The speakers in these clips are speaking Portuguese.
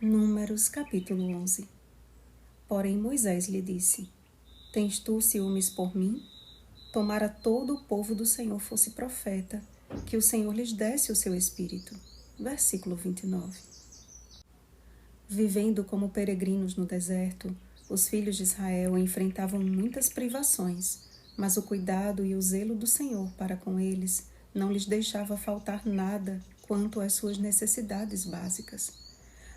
Números capítulo 11. Porém Moisés lhe disse: Tens tu ciúmes por mim? Tomara todo o povo do Senhor fosse profeta, que o Senhor lhes desse o seu espírito. Versículo 29. Vivendo como peregrinos no deserto, os filhos de Israel enfrentavam muitas privações, mas o cuidado e o zelo do Senhor para com eles não lhes deixava faltar nada quanto às suas necessidades básicas.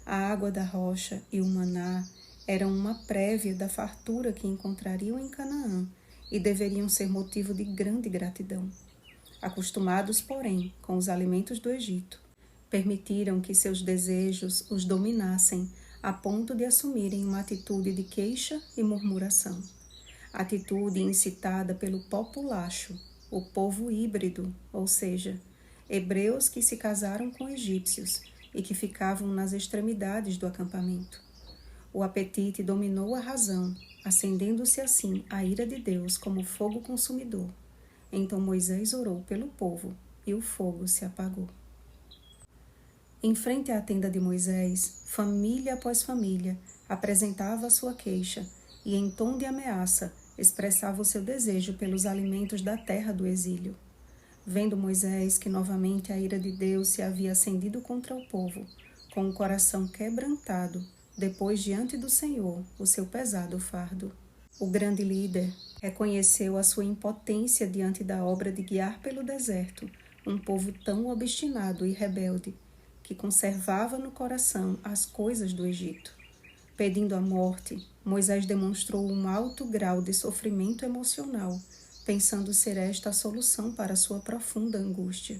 A água da rocha e o maná eram uma prévia da fartura que encontrariam em Canaã e deveriam ser motivo de grande gratidão. Acostumados, porém, com os alimentos do Egito, permitiram que seus desejos os dominassem a ponto de assumirem uma atitude de queixa e murmuração. Atitude incitada pelo populacho, o povo híbrido, ou seja, hebreus que se casaram com egípcios e que ficavam nas extremidades do acampamento. O apetite dominou a razão, acendendo-se assim a ira de Deus como fogo consumidor. Então Moisés orou pelo povo e o fogo se apagou. Em frente à tenda de Moisés, família após família apresentava a sua queixa e, em tom de ameaça, expressava o seu desejo pelos alimentos da terra do exílio. Vendo Moisés que novamente a ira de Deus se havia acendido contra o povo, com o coração quebrantado, depois diante do Senhor o seu pesado fardo. O grande líder reconheceu a sua impotência diante da obra de guiar pelo deserto um povo tão obstinado e rebelde, que conservava no coração as coisas do Egito. Pedindo a morte, Moisés demonstrou um alto grau de sofrimento emocional, pensando ser esta a solução para sua profunda angústia.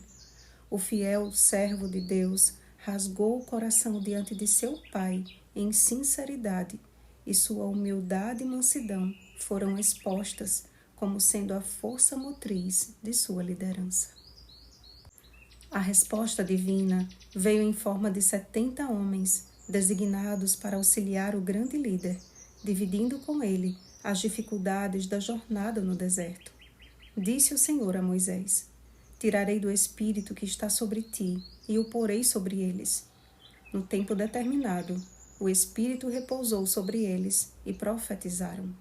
O fiel servo de Deus rasgou o coração diante de seu pai em sinceridade, e sua humildade e mansidão foram expostas como sendo a força motriz de sua liderança. A resposta divina veio em forma de 70 homens, designados para auxiliar o grande líder, dividindo com ele as dificuldades da jornada no deserto. Disse o Senhor a Moisés: Tirarei do espírito que está sobre ti e o porei sobre eles. No tempo determinado, o espírito repousou sobre eles e profetizaram.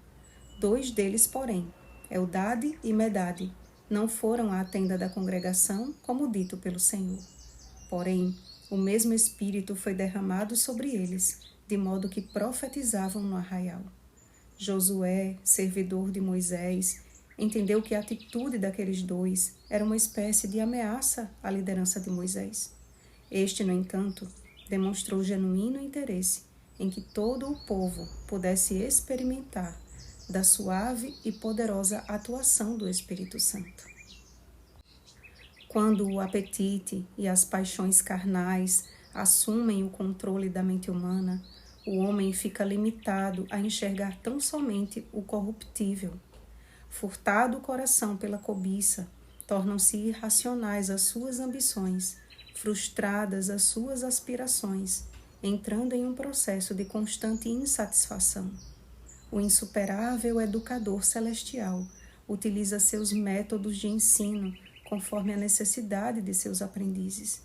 2 deles, porém, Eldade e Medade, não foram à tenda da congregação, como dito pelo Senhor. Porém, o mesmo Espírito foi derramado sobre eles, de modo que profetizavam no arraial. Josué, servidor de Moisés, entendeu que a atitude daqueles 2 era uma espécie de ameaça à liderança de Moisés. Este, no entanto, demonstrou genuíno interesse em que todo o povo pudesse experimentar da suave e poderosa atuação do Espírito Santo. Quando o apetite e as paixões carnais assumem o controle da mente humana, o homem fica limitado a enxergar tão somente o corruptível. Furtado o coração pela cobiça, tornam-se irracionais as suas ambições, frustradas as suas aspirações, entrando em um processo de constante insatisfação. O insuperável educador celestial utiliza seus métodos de ensino conforme a necessidade de seus aprendizes.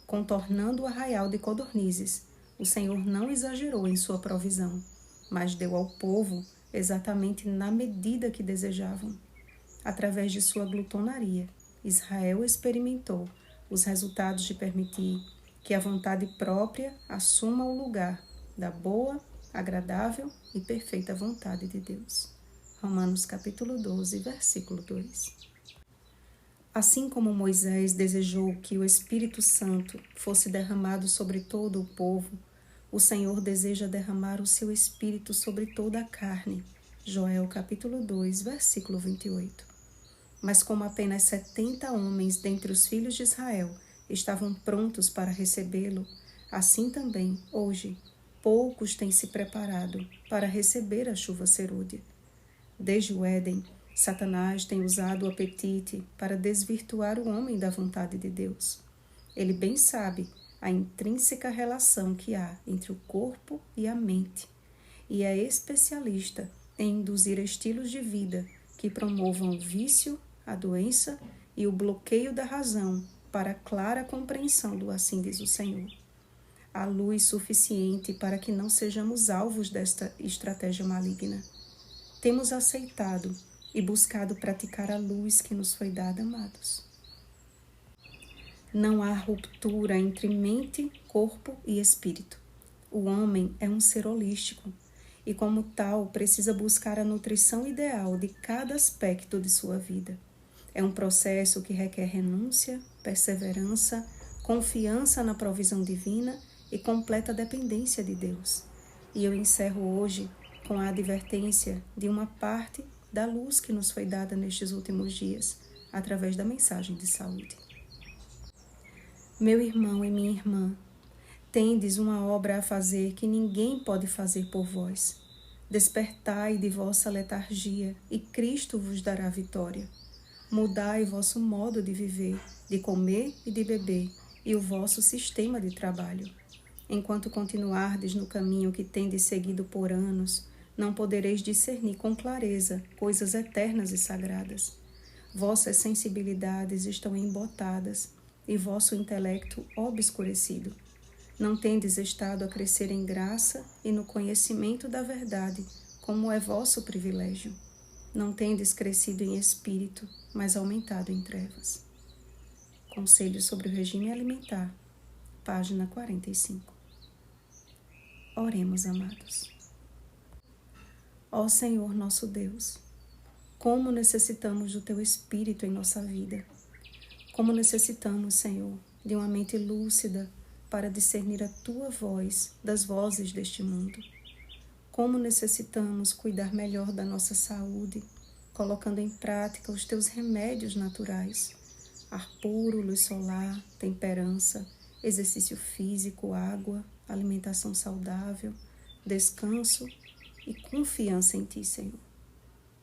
Contornando o arraial de codornizes, o Senhor não exagerou em sua provisão, mas deu ao povo exatamente na medida que desejavam. Através de sua glutonaria, Israel experimentou os resultados de permitir que a vontade própria assuma o lugar da boa, agradável e perfeita vontade de Deus. Romanos capítulo 12, versículo 2. Assim como Moisés desejou que o Espírito Santo fosse derramado sobre todo o povo, o Senhor deseja derramar o seu Espírito sobre toda a carne. Joel capítulo 2, versículo 28. Mas como apenas 70 homens dentre os filhos de Israel estavam prontos para recebê-lo, assim também, hoje, poucos têm se preparado para receber a chuva serúdia. Desde o Éden, Satanás tem usado o apetite para desvirtuar o homem da vontade de Deus. Ele bem sabe a intrínseca relação que há entre o corpo e a mente, e é especialista em induzir estilos de vida que promovam o vício, a doença e o bloqueio da razão para a clara compreensão do assim diz o Senhor. há luz suficiente para que não sejamos alvos desta estratégia maligna. Temos aceitado e buscado praticar a luz que nos foi dada, amados. Não há ruptura entre mente, corpo e espírito. O homem é um ser holístico e, como tal, precisa buscar a nutrição ideal de cada aspecto de sua vida. É um processo que requer renúncia, perseverança, confiança na provisão divina e completa dependência de Deus. E eu encerro hoje com a advertência de uma parte da luz que nos foi dada nestes últimos dias, através da mensagem de saúde. Meu irmão e minha irmã, tendes uma obra a fazer que ninguém pode fazer por vós. Despertai de vossa letargia e Cristo vos dará vitória. Mudai vosso modo de viver, de comer e de beber, e o vosso sistema de trabalho. Enquanto continuardes no caminho que tendes seguido por anos, não podereis discernir com clareza coisas eternas e sagradas. Vossas sensibilidades estão embotadas e vosso intelecto obscurecido. Não tendes estado a crescer em graça e no conhecimento da verdade, como é vosso privilégio. Não tendes crescido em espírito, mas aumentado em trevas. Conselho sobre o regime alimentar, página 45. Oremos, amados. Ó Senhor nosso Deus, como necessitamos do Teu Espírito em nossa vida. Como necessitamos, Senhor, de uma mente lúcida para discernir a Tua voz das vozes deste mundo. Como necessitamos cuidar melhor da nossa saúde, colocando em prática os Teus remédios naturais, ar puro, luz solar, temperança, exercício físico, água, alimentação saudável, descanso e confiança em Ti, Senhor.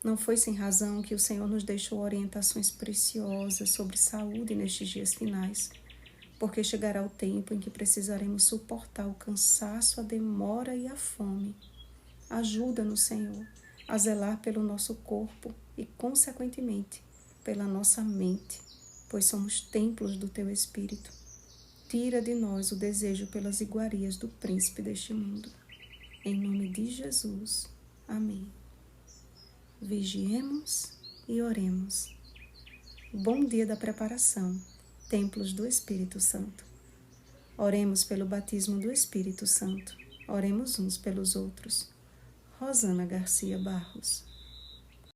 Não foi sem razão que o Senhor nos deixou orientações preciosas sobre saúde nestes dias finais, porque chegará o tempo em que precisaremos suportar o cansaço, a demora e a fome. Ajuda-nos, Senhor, a zelar pelo nosso corpo e, consequentemente, pela nossa mente, pois somos templos do Teu Espírito. Tira de nós o desejo pelas iguarias do príncipe deste mundo. Em nome de Jesus. Amém. Vigiemos e oremos. Bom dia da preparação, templos do Espírito Santo. Oremos pelo batismo do Espírito Santo. Oremos uns pelos outros. Rosana Garcia Barros.